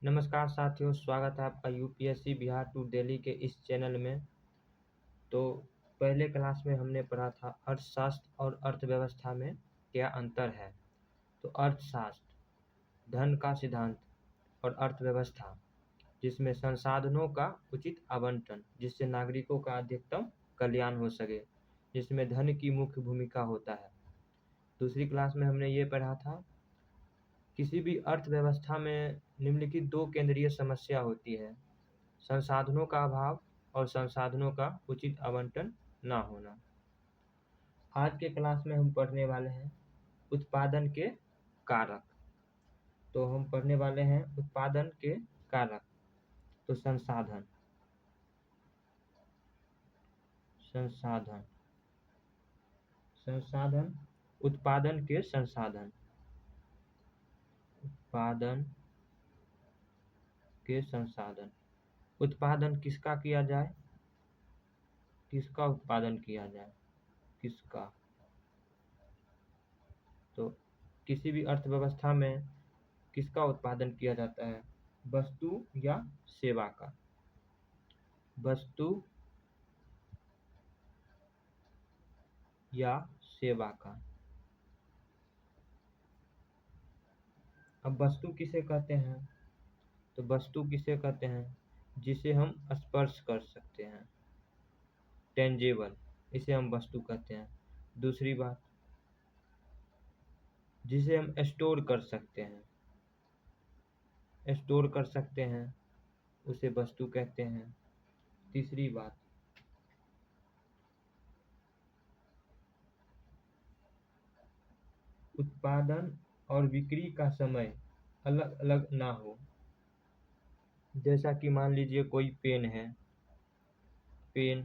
नमस्कार साथियों, स्वागत है आपका यूपीएससी बिहार टू दिल्ली के इस चैनल में। तो पहले क्लास में हमने पढ़ा था अर्थशास्त्र और अर्थव्यवस्था में क्या अंतर है। तो अर्थशास्त्र धन का सिद्धांत और अर्थव्यवस्था जिसमें संसाधनों का उचित आवंटन जिससे नागरिकों का अधिकतम कल्याण हो सके, जिसमें धन की मुख्य भूमिका होता है। दूसरी क्लास में हमने ये पढ़ा था किसी भी अर्थव्यवस्था में निम्नलिखित दो केंद्रीय समस्या होती है: संसाधनों का अभाव और संसाधनों का उचित आवंटन ना होना। आज के क्लास में हम पढ़ने वाले हैं उत्पादन के कारक। तो हम पढ़ने वाले हैं उत्पादन के कारक। तो संसाधन संसाधन संसाधन उत्पादन के संसाधन उत्पादन के संसाधन उत्पादन किसका किया जाए, किसका उत्पादन किया जाए, किसका। तो किसी भी अर्थव्यवस्था में किसका उत्पादन किया जाता है, वस्तु या सेवा का। वस्तु या सेवा का। अब वस्तु किसे कहते हैं, तो वस्तु किसे कहते हैं जिसे हम स्पर्श कर सकते हैं, टेंजेबल, इसे हम वस्तु कहते हैं। दूसरी बात, जिसे हम स्टोर कर सकते हैं, स्टोर कर सकते हैं, उसे वस्तु कहते हैं। तीसरी बात, उत्पादन और बिक्री का समय अलग अलग ना हो। जैसा कि मान लीजिए कोई पेन है, पेन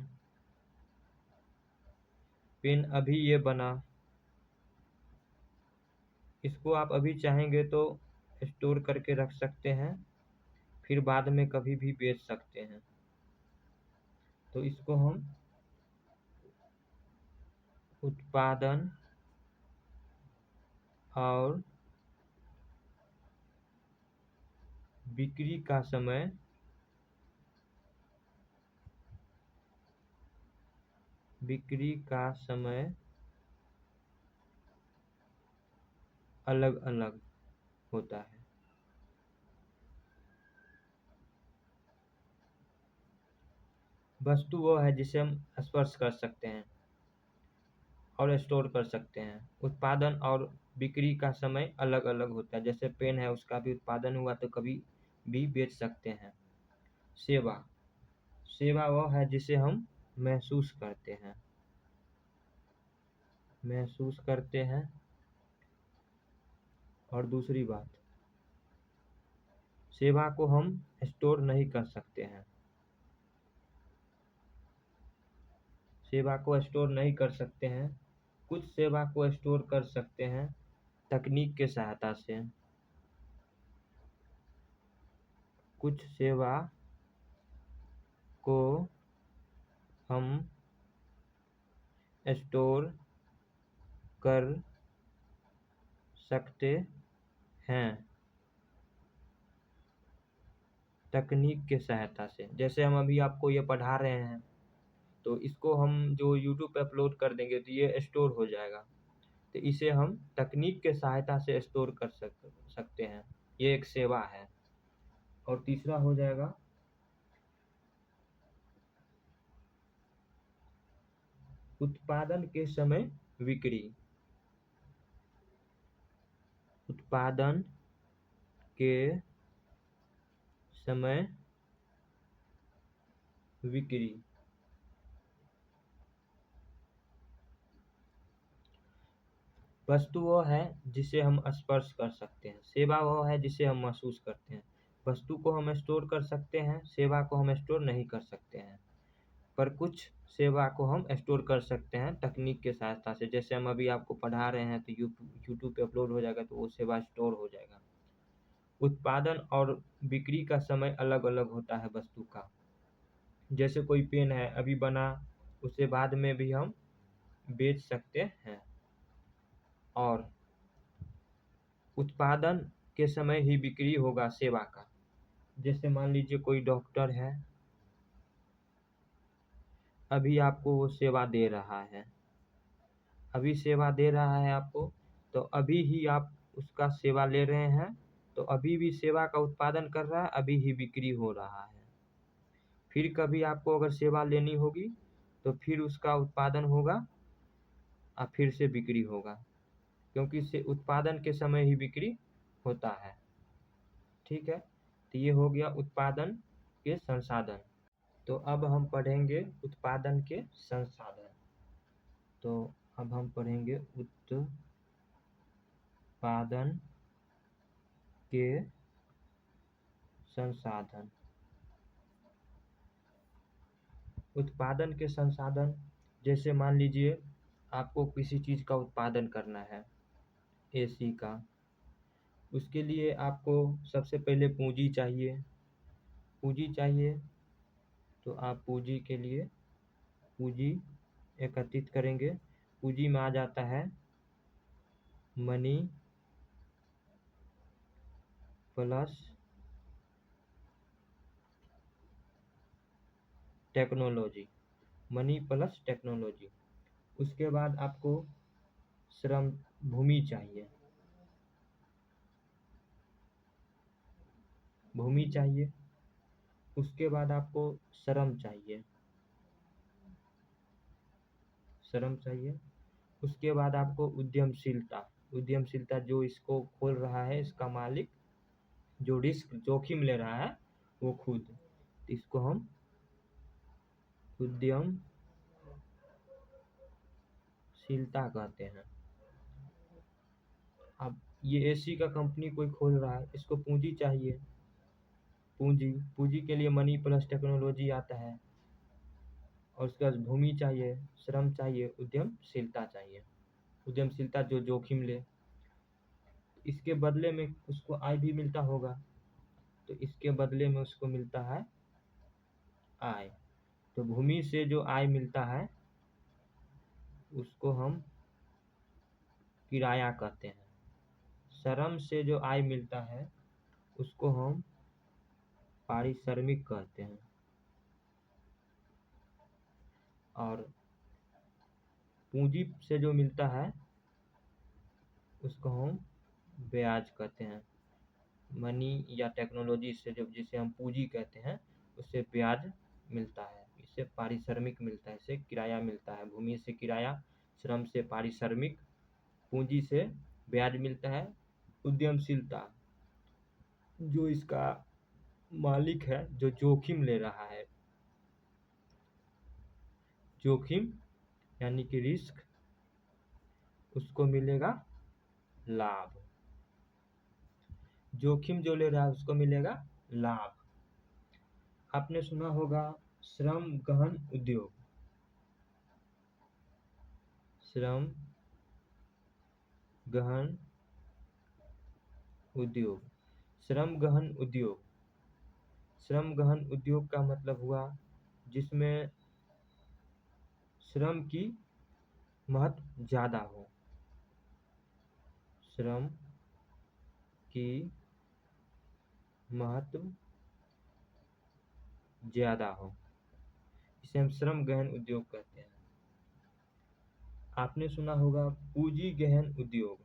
पेन अभी ये बना, इसको आप अभी चाहेंगे तो स्टोर करके रख सकते हैं, फिर बाद में कभी भी बेच सकते हैं। तो इसको हम उत्पादन और बिक्री का समय अलग अलग होता है। वस्तु वो है जिसे हम स्पर्श कर सकते हैं और स्टोर कर सकते हैं। उत्पादन और बिक्री का समय अलग अलग होता है। जैसे पेन है, उसका भी उत्पादन हुआ तो कभी भी बेच सकते हैं। सेवा सेवा वो है जिसे हम महसूस करते हैं। और दूसरी बात, सेवा को हम स्टोर नहीं कर सकते हैं। सेवा को स्टोर नहीं कर सकते हैं। कुछ सेवा को स्टोर कर सकते हैं तकनीक के सहायता से। कुछ सेवा को हम स्टोर कर सकते हैं तकनीक के सहायता से। जैसे हम अभी आपको ये पढ़ा रहे हैं, तो इसको हम जो यूट्यूब पे अपलोड कर देंगे तो ये स्टोर हो जाएगा। तो इसे हम तकनीक के सहायता से स्टोर कर सकते हैं, ये एक सेवा है। और तीसरा हो जाएगा उत्पादन के समय बिक्री। उत्पादन के समय बिक्री। वस्तु वो है जिसे हम स्पर्श कर सकते हैं, सेवा वो है जिसे हम महसूस करते हैं। वस्तु को हम स्टोर कर सकते हैं, सेवा को हम स्टोर नहीं कर सकते हैं। पर कुछ सेवा को हम स्टोर कर सकते हैं तकनीक के सहायता से। जैसे हम अभी आपको पढ़ा रहे हैं तो यूट्यूब पे अपलोड हो जाएगा, तो वो सेवा स्टोर हो जाएगा। उत्पादन और बिक्री का समय अलग अलग होता है वस्तु का। जैसे कोई पेन है, अभी बना, उसे बाद में भी हम बेच सकते हैं। और उत्पादन के समय ही बिक्री होगा सेवा का। जैसे मान लीजिए कोई डॉक्टर है, अभी आपको वो सेवा दे रहा है, अभी सेवा दे रहा है आपको, तो अभी ही आप उसका सेवा ले रहे हैं, तो अभी भी सेवा का उत्पादन कर रहा है, अभी ही बिक्री हो रहा है। फिर कभी आपको अगर सेवा लेनी होगी तो फिर उसका उत्पादन होगा और फिर से बिक्री होगा, क्योंकि से उत्पादन के समय ही बिक्री होता है। ठीक है, तो ये हो गया उत्पादन के संसाधन। तो अब हम पढ़ेंगे उत्पादन के संसाधन। तो अब हम पढ़ेंगे उत्पादन के संसाधन। उत्पादन के संसाधन, जैसे मान लीजिए आपको किसी चीज़ का उत्पादन करना है, एसी का, उसके लिए आपको सबसे पहले पूंजी चाहिए। पूंजी चाहिए तो आप पूंजी के लिए पूंजी एकत्रित करेंगे। पूंजी में आ जाता है money plus technology, money plus technology. उसके बाद आपको श्रम भूमि चाहिए, भूमि चाहिए। उसके बाद आपको श्रम चाहिए, श्रम चाहिए। उसके बाद आपको उद्यमशीलता, उद्यमशीलता जो इसको खोल रहा है, इसका मालिक जो रिस्क जोखिम ले रहा है वो खुद, इसको हम उद्यमशीलता कहते हैं। अब ये एसी का कंपनी कोई खोल रहा है, इसको पूंजी चाहिए। पूंजी, पूंजी के लिए मनी प्लस टेक्नोलॉजी आता है, और उसके बाद भूमि चाहिए, श्रम चाहिए, उद्यमशीलता चाहिए। उद्यमशीलता जो जोखिम ले, इसके बदले में उसको आय भी मिलता होगा, तो इसके बदले में उसको मिलता है आय। तो भूमि से जो आय मिलता है उसको हम किराया कहते हैं। श्रम से जो आय मिलता है उसको हम पारिश्रमिक कहते हैं। और पूंजी से जो मिलता है उसको हम ब्याज कहते हैं। मनी या टेक्नोलॉजी से जो, जिसे हम पूंजी कहते हैं, उससे ब्याज मिलता है, इससे पारिश्रमिक मिलता है, इससे किराया मिलता है। भूमि से किराया, श्रम से पारिश्रमिक, पूंजी से ब्याज मिलता है। उद्यमशीलता, जो इसका मालिक है, जो जोखिम ले रहा है, जोखिम यानी कि रिस्क, उसको मिलेगा लाभ। जोखिम जो ले रहा है उसको मिलेगा लाभ। आपने सुना होगा श्रम गहन उद्योग, श्रम गहन उद्योग, श्रम गहन उद्योग। श्रम गहन उद्योग का मतलब हुआ जिसमें श्रम की महत्व ज़्यादा हो, श्रम की महत्व ज़्यादा हो, इसे हम श्रम गहन उद्योग कहते हैं। आपने सुना होगा पूंजी गहन उद्योग,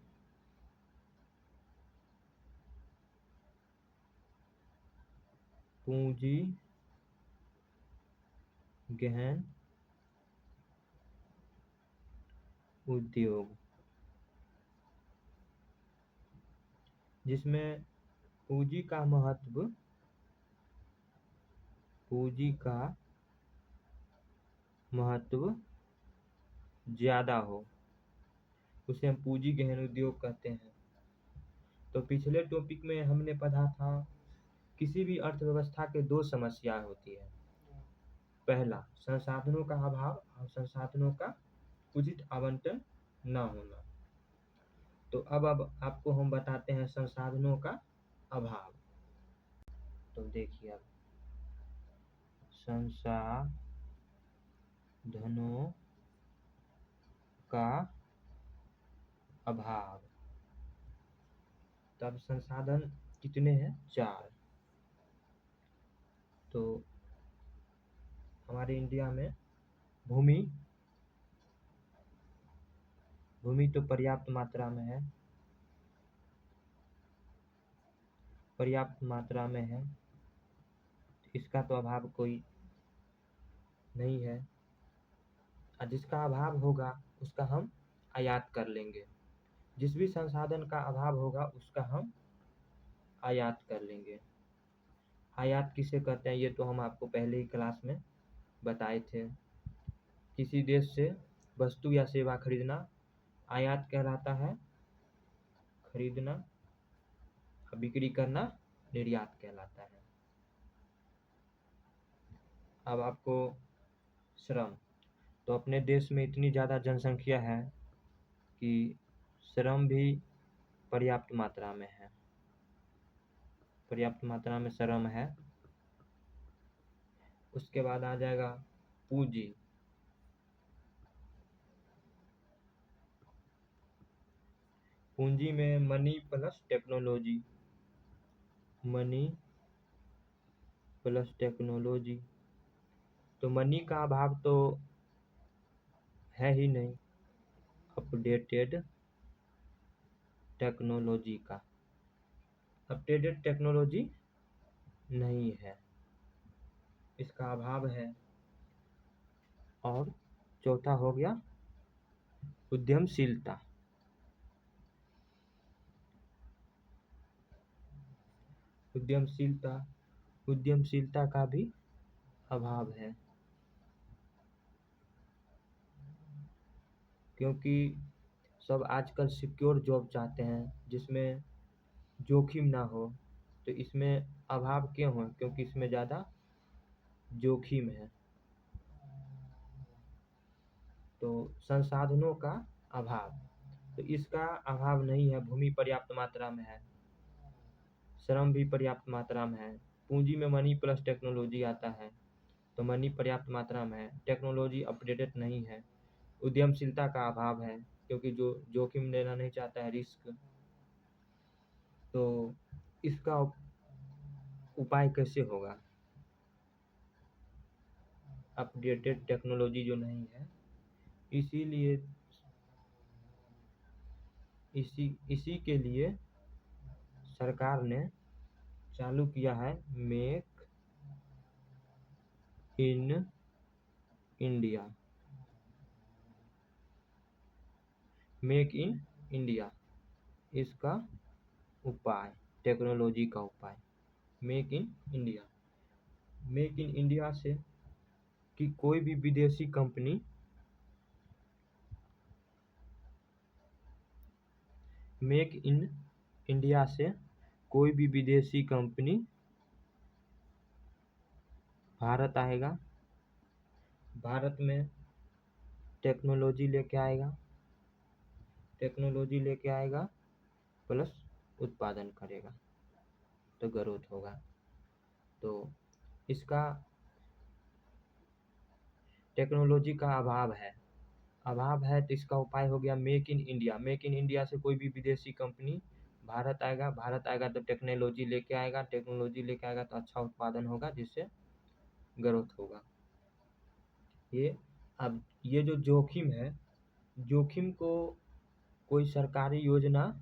पूंजी गहन उद्योग, जिसमें पूंजी का महत्व, पूंजी का महत्व ज़्यादा हो, उसे हम पूंजी गहन उद्योग कहते हैं। तो पिछले टॉपिक में हमने पढ़ा था किसी भी अर्थव्यवस्था के दो समस्या होती है। पहला, संसाधनों का अभाव और संसाधनों का उचित आवंटन न होना। तो अब आपको हम बताते हैं संसाधनों का अभाव। तो देखिए, अब संसाधनों का अभाव। तब संसाधन कितने हैं? 4। तो हमारे इंडिया में भूमि तो पर्याप्त मात्रा में है, पर्याप्त मात्रा में है, इसका तो अभाव कोई नहीं है। और जिसका अभाव होगा उसका हम आयात कर लेंगे, जिस भी संसाधन का अभाव होगा उसका हम आयात कर लेंगे। आयात किसे कहते हैं ये तो हम आपको पहले ही क्लास में बताए थे। किसी देश से वस्तु या सेवा खरीदना आयात कहलाता है, खरीदना, बिक्री करना निर्यात कहलाता है। अब आपको श्रम, तो अपने देश में इतनी ज़्यादा जनसंख्या है कि श्रम भी पर्याप्त मात्रा में है, पर्याप्त मात्रा में श्रम है। उसके बाद आ जाएगा पूंजी। पूंजी में money plus technology, money plus technology. तो मनी का अभाव तो है ही नहीं, अपडेटेड टेक्नोलॉजी का, अपडेटेड टेक्नोलॉजी नहीं है, इसका अभाव है। और चौथा हो गया उद्यमशीलता। उद्यमशीलता, उद्यमशीलता का भी अभाव है, क्योंकि सब आजकल सिक्योर जॉब चाहते हैं जिसमें जोखिम ना हो। तो इसमें अभाव क्यों है? क्योंकि इसमें ज़्यादा जोखिम है। तो संसाधनों का अभाव, तो इसका अभाव नहीं है, भूमि पर्याप्त मात्रा में है, श्रम भी पर्याप्त मात्रा में है, पूंजी में मनी प्लस टेक्नोलॉजी आता है, तो मनी पर्याप्त मात्रा में है, टेक्नोलॉजी अपडेटेड नहीं है, उद्यमशीलता का अभाव है क्योंकि जो जोखिम लेना नहीं चाहता है, रिस्क। तो इसका उपाय कैसे होगा? अपडेटेड टेक्नोलॉजी जो नहीं है, इसीलिए इसी के लिए सरकार ने चालू किया है make in India. Make in India, इसका उपाय, टेक्नोलॉजी का उपाय, make in India. Make in India से कि कोई भी विदेशी कंपनी मेक इन इंडिया से कोई भी विदेशी कंपनी भारत आएगा, भारत में टेक्नोलॉजी लेके आएगा, टेक्नोलॉजी लेके आएगा प्लस उत्पादन करेगा, तो ग्रोथ होगा। तो इसका टेक्नोलॉजी का अभाव है, तो इसका उपाय हो गया make in India. Make in India से कोई भी विदेशी कंपनी भारत आएगा तो टेक्नोलॉजी लेके आएगा, टेक्नोलॉजी लेके आएगा तो अच्छा उत्पादन होगा जिससे ग्रोथ होगा। अब ये जो जोखिम है, जोखिम को कोई सरकारी योजना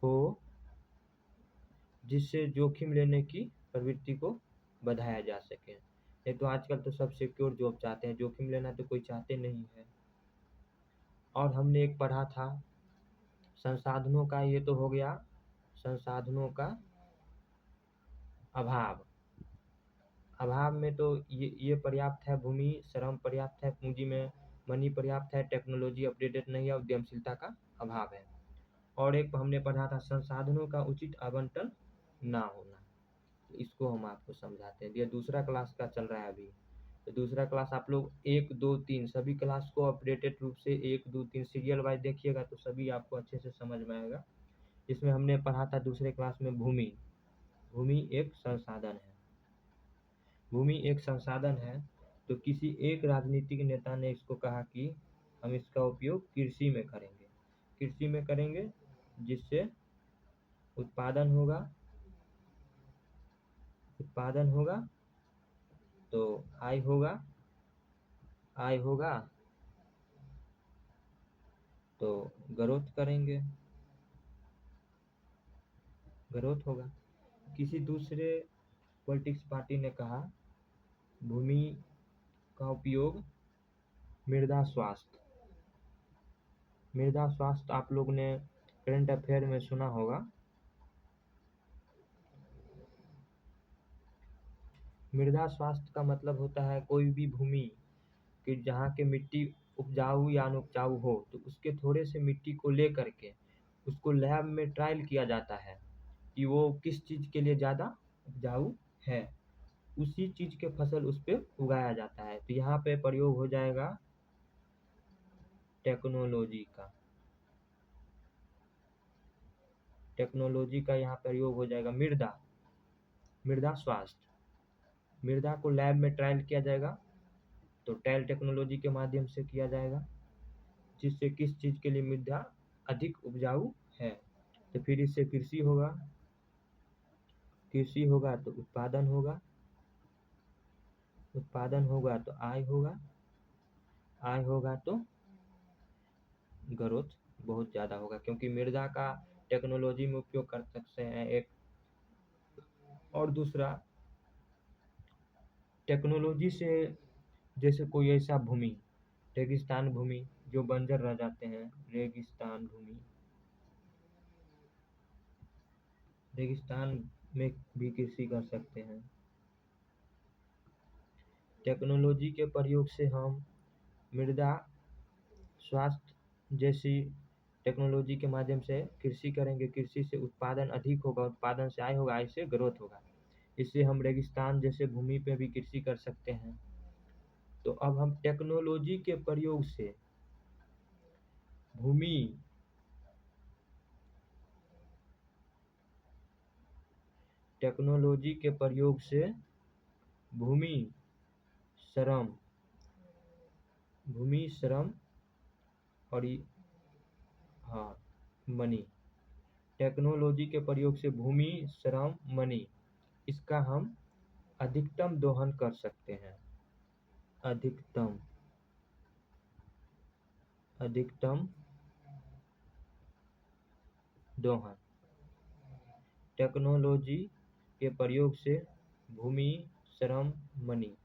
हो जिससे जोखिम लेने की प्रवृत्ति को बढ़ाया जा सके। नहीं तो आजकल तो सब सिक्योर जॉब चाहते हैं, जोखिम लेना तो कोई चाहते नहीं है। और हमने एक पढ़ा था संसाधनों का, ये तो हो गया संसाधनों का अभाव में तो ये पर्याप्त है, भूमि श्रम पर्याप्त है, पूंजी में मनी पर्याप्त है, टेक्नोलॉजी अपडेटेड नहीं है, उद्यमशीलता का अभाव है। और एक हमने पढ़ा था संसाधनों का उचित आवंटन ना होना, तो इसको हम आपको समझाते हैं। ये दूसरा क्लास का चल रहा है अभी, तो दूसरा क्लास आप लोग 1, 2, 3 सभी क्लास को अपडेटेड रूप से 1, 2, 3 सीरियल वाइज देखिएगा तो सभी आपको अच्छे से समझ में आएगा। इसमें हमने पढ़ा था दूसरे क्लास में भूमि एक संसाधन है, भूमि एक संसाधन है। तो किसी एक राजनीतिक नेता ने इसको कहा कि हम इसका उपयोग कृषि में करेंगे जिससे उत्पादन होगा उत्पादन होगा तो आय होगा तो ग्रोथ करेंगे, ग्रोथ होगा। किसी दूसरे पॉलिटिक्स पार्टी ने कहा भूमि का उपयोग मृदा स्वास्थ्य आप लोग ने करंट अफेयर में सुना होगा। मृदा स्वास्थ्य का मतलब होता है कोई भी भूमि कि जहाँ के मिट्टी उपजाऊ या अनउपजाऊ हो तो उसके थोड़े से मिट्टी को ले करके उसको लैब में ट्रायल किया जाता है कि वो किस चीज़ के लिए ज़्यादा उपजाऊ है, उसी चीज़ के फसल उस पे उगाया जाता है। तो यहाँ पे प्रयोग हो जाएगा टेक्नोलॉजी का यहाँ प्रयोग हो जाएगा मृदा स्वास्थ्य। मृदा को लैब में ट्रायल किया जाएगा तो ट्रायल टेक्नोलॉजी के माध्यम से किया जाएगा जिससे किस चीज़ के लिए मृदा अधिक उपजाऊ है। तो फिर इससे कृषि होगा तो उत्पादन होगा तो आय होगा तो ग्रोथ बहुत ज़्यादा होगा, क्योंकि मृदा का टेक्नोलॉजी में उपयोग कर सकते हैं एक। और दूसरा टेक्नोलॉजी से जैसे कोई ऐसा भूमि रेगिस्तान भूमि जो बंजर रह जाते हैं, रेगिस्तान में भी कृषि कर सकते हैं। टेक्नोलॉजी के प्रयोग से हम मृदा स्वास्थ्य जैसी टेक्नोलॉजी के माध्यम से कृषि करेंगे, कृषि से उत्पादन अधिक होगा, उत्पादन से आय होगा, आय से ग्रोथ होगा। इससे हम रेगिस्तान जैसे भूमि पे भी कृषि कर सकते हैं। तो अब हम टेक्नोलॉजी के प्रयोग से भूमि श्रम और मनी, टेक्नोलॉजी के प्रयोग से भूमि श्रम मनी इसका हम अधिकतम दोहन कर सकते हैं। अधिकतम दोहन टेक्नोलॉजी के प्रयोग से भूमि श्रम मनी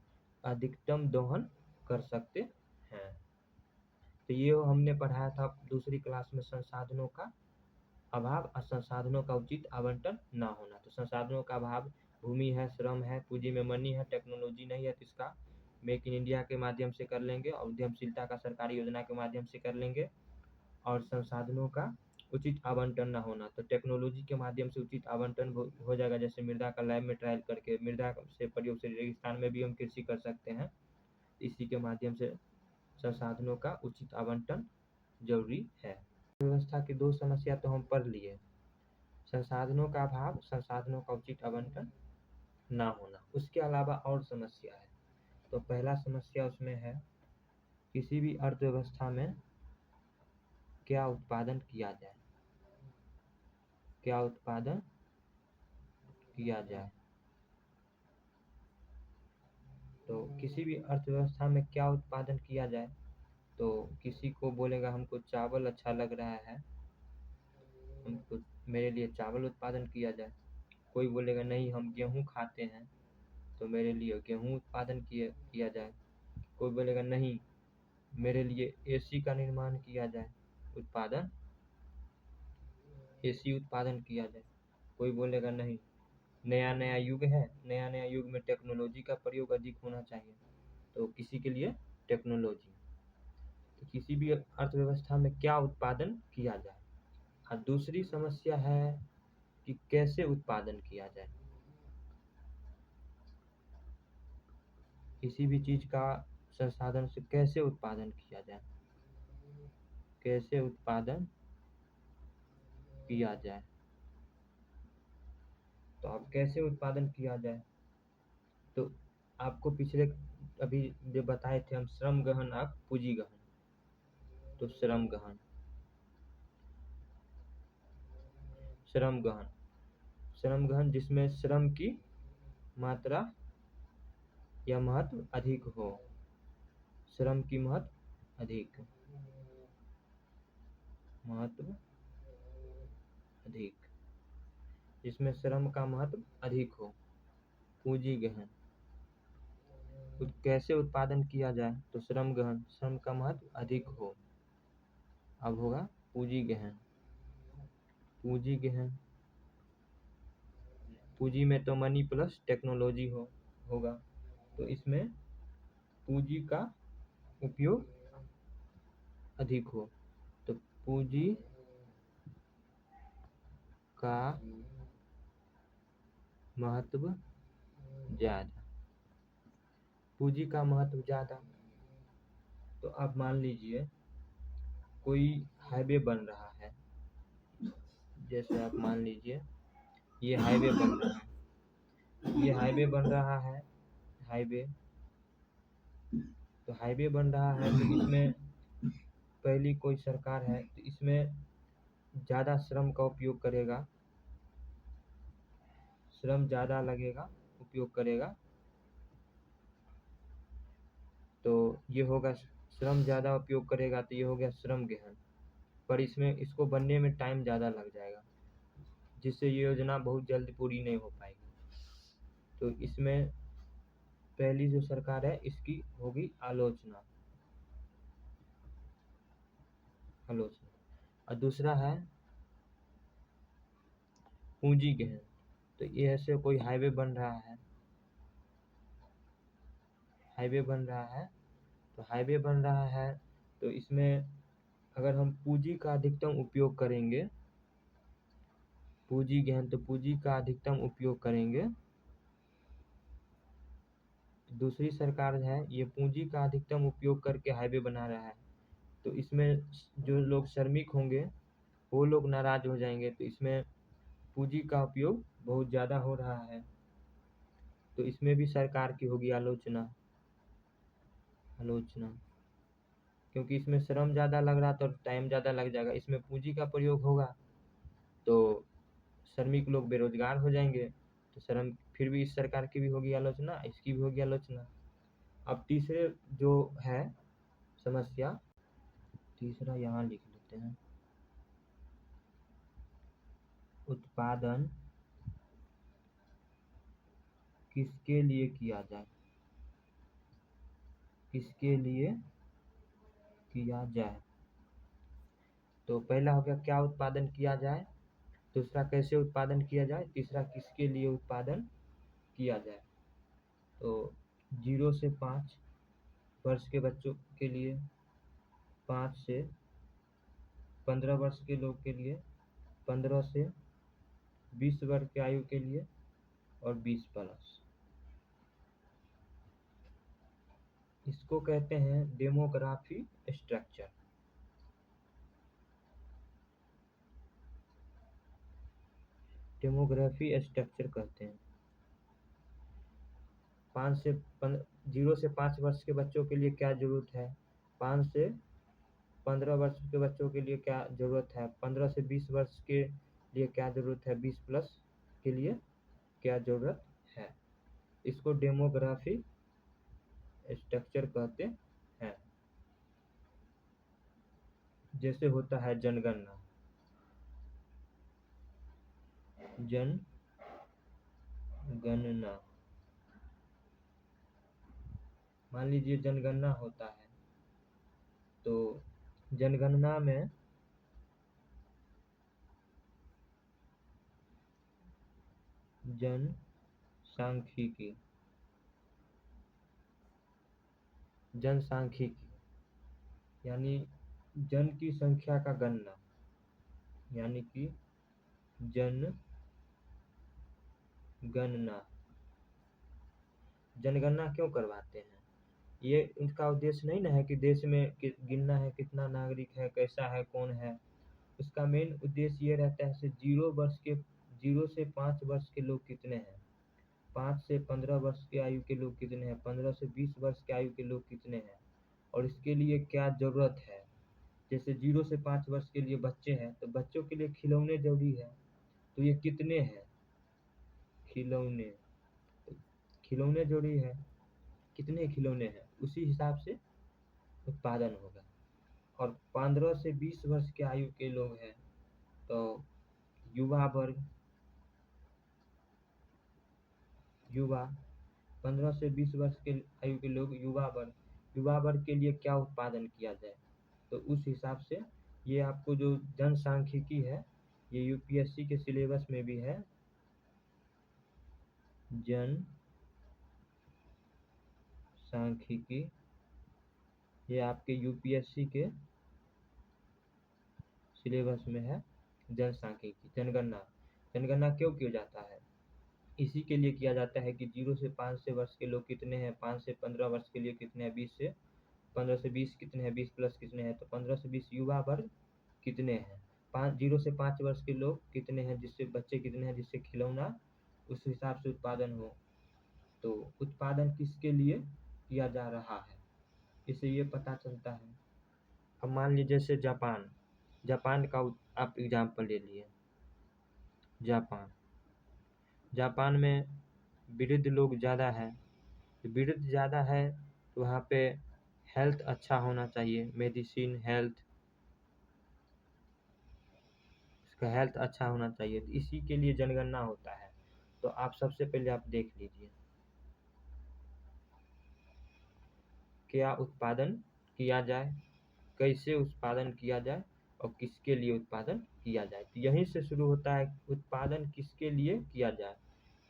अधिकतम दोहन कर सकते हैं। तो ये हमने पढ़ाया था दूसरी क्लास में संसाधनों का अभाव और संसाधनों का उचित आवंटन ना होना। तो संसाधनों का अभाव भूमि है, श्रम है, पूंजी में मनी है, टेक्नोलॉजी नहीं है, तो इसका मेक इन इंडिया के माध्यम से कर लेंगे और उद्यमशीलता का सरकारी योजना के माध्यम से कर लेंगे। और संसाधनों का उचित आवंटन ना होना, तो टेक्नोलॉजी के माध्यम से उचित आवंटन हो जाएगा। जैसे मृदा का लैब में ट्रायल करके मृदा से प्रयोग से रेगिस्तान में भी हम कृषि कर सकते हैं। इसी के माध्यम से संसाधनों का उचित आवंटन जरूरी है। व्यवस्था की दो समस्या तो हम पढ़ लिए, संसाधनों का अभाव, संसाधनों का उचित आवंटन ना होना। उसके अलावा और समस्या है। तो पहला समस्या उसमें है किसी भी अर्थव्यवस्था में क्या उत्पादन किया जाए। तो किसी भी अर्थव्यवस्था में क्या उत्पादन किया जाए, तो किसी को बोलेगा हमको चावल अच्छा लग रहा है, हमको मेरे लिए चावल उत्पादन किया जाए। कोई बोलेगा नहीं हम गेहूँ खाते हैं तो मेरे लिए गेहूँ उत्पादन किया जाए। कोई बोलेगा नहीं मेरे लिए एसी का निर्माण किया जाए, एसी उत्पादन किया जाए। कोई बोलेगा नहीं नया नया युग है, नया नया युग में टेक्नोलॉजी का प्रयोग अधिक होना चाहिए, तो किसी के लिए टेक्नोलॉजी। तो किसी भी अर्थव्यवस्था में क्या उत्पादन किया जाए। और दूसरी समस्या है कि कैसे उत्पादन किया जाए, किसी भी चीज का संसाधन से कैसे उत्पादन किया जाए, तो अब कैसे उत्पादन किया जाए, तो आपको पिछले अभी जो बताए थे हम श्रम गहन और पूंजी गहन। तो श्रम गहन जिसमें श्रम की मात्रा या महत्व अधिक हो, श्रम की महत्व अधिक, महत्व अधिक, जिसमें श्रम का महत्व अधिक हो। पूंजी गहन, कैसे उत्पादन किया जाए, तो श्रम गहन, श्रम का महत्व अधिक हो। अब होगा पूंजी गहन। पूंजी गहन, पूंजी में तो मनी प्लस टेक्नोलॉजी होगा, तो इसमें पूंजी का उपयोग अधिक हो, तो पूंजी का महत्व ज्यादा, पूंजी का महत्व ज्यादा। तो अब मान लीजिए कोई हाईवे बन रहा है, जैसे आप मान लीजिए ये हाईवे बन रहा है, ये हाईवे बन रहा है, हाईवे, तो हाईवे बन रहा है, तो इसमें पहली कोई सरकार है तो इसमें ज़्यादा श्रम का उपयोग करेगा, श्रम ज़्यादा लगेगा, उपयोग करेगा, तो ये होगा श्रम ज़्यादा उपयोग करेगा, तो ये हो गया श्रम गहन। पर इसमें इसको बनने में टाइम ज़्यादा लग जाएगा, जिससे ये योजना बहुत जल्द पूरी नहीं हो पाएगी। तो इसमें पहली जो सरकार है इसकी होगी आलोचना, आलोचना। और दूसरा है पूंजी गहन, तो ये ऐसे कोई हाईवे बन रहा है, हाईवे बन रहा है, तो हाईवे बन रहा है तो इसमें अगर हम पूंजी का अधिकतम उपयोग करेंगे, पूंजी गहन, तो पूंजी का अधिकतम उपयोग करेंगे, दूसरी सरकार है ये पूंजी का अधिकतम उपयोग करके हाईवे बना रहा है, तो इसमें जो लोग श्रमिक होंगे वो लोग नाराज हो जाएंगे, तो इसमें पूंजी का उपयोग बहुत ज़्यादा हो रहा है, तो इसमें भी सरकार की होगी आलोचना, आलोचना, क्योंकि इसमें श्रम ज़्यादा लग रहा तो टाइम ज़्यादा लग जाएगा, इसमें पूंजी का प्रयोग होगा तो श्रमिक लोग बेरोजगार हो जाएंगे, तो श्रम, फिर भी इस सरकार की भी होगी आलोचना, इसकी भी होगी आलोचना। अब तीसरे जो है समस्या, तीसरा यहाँ लिख लेते हैं, उत्पादन किसके लिए किया जाए, किसके लिए किया जाए। तो पहला हो गया क्या उत्पादन किया जाए, दूसरा कैसे उत्पादन किया जाए, तीसरा किसके लिए उत्पादन किया जाए। तो 0 से 5 वर्ष के बच्चों के लिए, 5 से 15 वर्ष के लोग के लिए, 15 से 20 वर्ष की आयु के लिए और 20 प्लस। इसको कहते हैं डेमोग्राफी स्ट्रक्चर, डेमोग्राफी स्ट्रक्चर कहते हैं। 0 से 5 वर्ष के बच्चों के लिए क्या जरूरत है, 5 से 15 वर्ष के बच्चों के लिए क्या जरूरत है, 15 से 20 वर्ष के लिए क्या जरूरत है, 20 प्लस के लिए क्या जरूरत है, इसको डेमोग्राफी स्ट्रक्चर कहते हैं। जैसे होता है जनगणना, जनगणना, मान लीजिए जनगणना होता है, तो जनगणना में जनसांख्यिकी, जनसांख्यिकी यानी जन की संख्या का गणना, यानी कि जनगणना। जनगणना क्यों करवाते हैं, ये इनका उद्देश्य नहीं ना है कि देश में गिनना है कितना नागरिक है, कैसा है, कौन है। उसका मेन उद्देश्य ये रहता है 0 से 5 वर्ष के लोग कितने हैं, 5 से 15 वर्ष की आयु के लोग कितने हैं, 15 से 20 वर्ष की आयु के लोग कितने हैं, और इसके लिए क्या ज़रूरत है। जैसे 0 से 5 वर्ष के लिए बच्चे हैं, तो बच्चों के लिए खिलौने जरूरी है, तो ये कितने हैं खिलौने, खिलौने जोड़ी है, कितने खिलौने हैं, उसी हिसाब से उत्पादन होगा। और 15 से 20 वर्ष के आयु के लोग हैं तो युवा वर्ग, युवा 15 से 20 वर्ष के आयु के लोग युवा वर्ग के लिए क्या उत्पादन किया जाए, तो उस हिसाब से ये आपको जो जनसांख्यिकी है, ये यूपीएससी के सिलेबस में भी है। जनसांख्यिकी ये आपके यूपीएससी के सिलेबस में है। जनसांख्यिकी जनगणना क्यों किया जाता है, इसी के लिए किया जाता है कि 0 से 5 से वर्ष के लोग कितने हैं, 5 से 15 वर्ष के लिए कितने हैं, 15 से 20 कितने हैं, 20 प्लस कितने हैं, तो 15 से 20 युवा वर्ग कितने हैं, 0 से 5 वर्ष के लोग कितने हैं, जिससे बच्चे कितने हैं, जिससे खिलौना उस हिसाब से उत्पादन हो। तो उत्पादन किसके लिए किया जा रहा है, इससे ये पता चलता है। अब मान लीजिए जैसे जापान का आप एग्जाम्पल ले लिए। जापान में वृद्ध लोग ज़्यादा है, वृद्ध ज़्यादा है तो वहाँ पे हेल्थ अच्छा होना चाहिए, मेडिसिन हेल्थ अच्छा होना चाहिए, तो इसी के लिए जनगणना होता है। तो आप सबसे पहले आप देख लीजिए क्या उत्पादन किया जाए, कैसे उत्पादन किया जाए और किसके लिए उत्पादन किया जाए। तो यहीं से शुरू होता है उत्पादन किसके लिए किया जाए।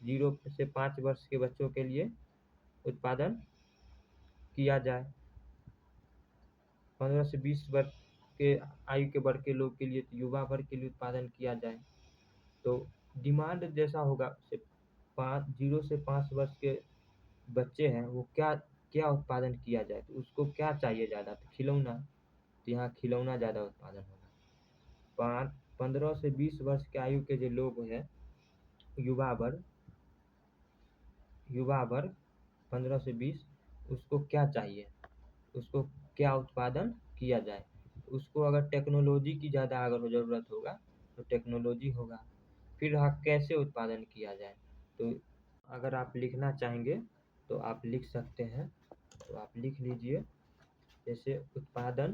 0 से 5 वर्ष के बच्चों के लिए उत्पादन किया जाए, 15 से 20 वर्ष के आयु के वर्ग के लोग के लिए, तो युवा वर्ग के लिए उत्पादन किया जाए। तो डिमांड जैसा होगा, 0 से 5 वर्ष के बच्चे हैं वो क्या उत्पादन किया जाए, तो उसको क्या चाहिए ज़्यादा, तो खिलौना, तो यहाँ खिलौना ज़्यादा उत्पादन होगा। 15 से 20 वर्ष के आयु के जो लोग हैं, युवा वर्ग 15 से 20, उसको क्या चाहिए, उसको क्या उत्पादन किया जाए। उसको अगर टेक्नोलॉजी की ज़्यादा अगर ज़रूरत होगा तो टेक्नोलॉजी होगा। फिर कैसे उत्पादन किया जाए, तो अगर आप लिखना चाहेंगे तो आप लिख सकते हैं, तो आप लिख लीजिए जैसे उत्पादन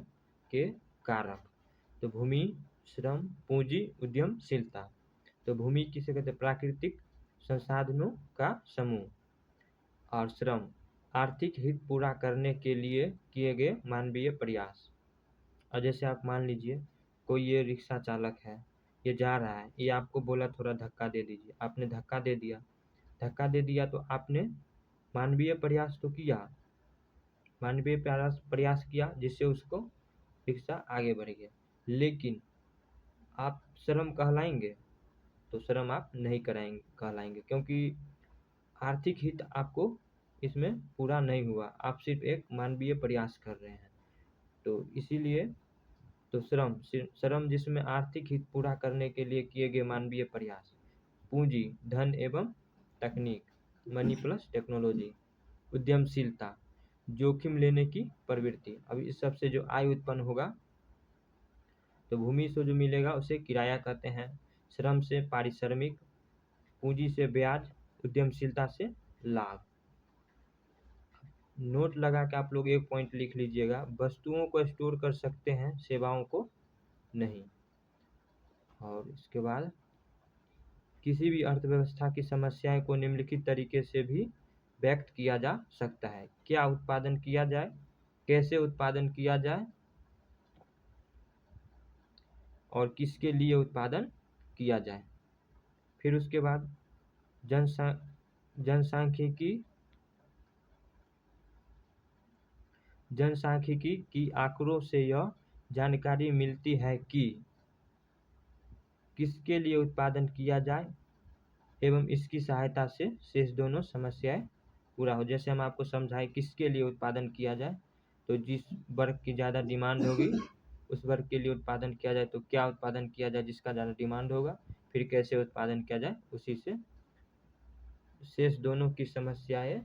के कारक, तो भूमि, श्रम, पूंजी, उद्यमशीलता। तो भूमि किसे कहते हैं, प्राकृतिक संसाधनों का समूह, और श्रम आर्थिक हित पूरा करने के लिए किए गए मानवीय प्रयास। और जैसे आप मान लीजिए कोई ये रिक्शा चालक है, ये जा रहा है, ये आपको बोला थोड़ा धक्का दे दीजिए, आपने धक्का दे दिया तो आपने मानवीय प्रयास तो किया, मानवीय प्रयास किया जिससे उसको रिक्शा आगे बढ़ गया। लेकिन आप श्रम कहलाएंगे, तो श्रम आप नहीं कहलाएंगे, क्योंकि आर्थिक हित आपको इसमें पूरा नहीं हुआ, आप सिर्फ एक मानवीय प्रयास कर रहे हैं। तो इसीलिए तो श्रम जिसमें आर्थिक हित पूरा करने के लिए किए गए मानवीय प्रयास। पूंजी धन एवं तकनीक, मनी प्लस टेक्नोलॉजी। उद्यमशीलता जोखिम लेने की प्रवृत्ति। अब इस सब से जो आय उत्पन्न होगा, तो भूमि से जो मिलेगा उसे किराया कहते हैं, श्रम से पारिश्रमिक, पूंजी से ब्याज, उद्यमशीलता से लाभ। नोट लगा के आप लोग एक पॉइंट लिख लीजिएगा, वस्तुओं को स्टोर कर सकते हैं, सेवाओं को नहीं। और इसके बाद किसी भी अर्थव्यवस्था की समस्याएं को निम्नलिखित तरीके से भी व्यक्त किया जा सकता है। क्या उत्पादन किया जाए, कैसे उत्पादन किया जाए और किसके लिए उत्पादन किया जाए। फिर उसके बाद जनसांख्यिकी की आंकड़ों से यह जानकारी मिलती है कि किसके लिए उत्पादन किया जाए एवं इसकी सहायता से शेष दोनों समस्याएं पूरा हो। जैसे हम आपको समझाए किसके लिए उत्पादन किया जाए, तो जिस वर्ग की ज़्यादा डिमांड होगी उस वर्ग के लिए उत्पादन किया जाए, तो क्या उत्पादन किया जाए जिसका ज़्यादा डिमांड होगा, फिर कैसे उत्पादन किया जाए, उसी से शेष दोनों की समस्याएं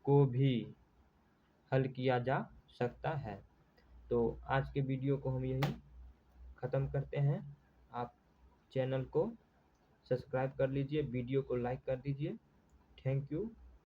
को भी हल किया जा सकता है। तो आज के वीडियो को हम यही ख़त्म करते हैं। आप चैनल को सब्सक्राइब कर लीजिए, वीडियो को लाइक कर दीजिए। Thank you.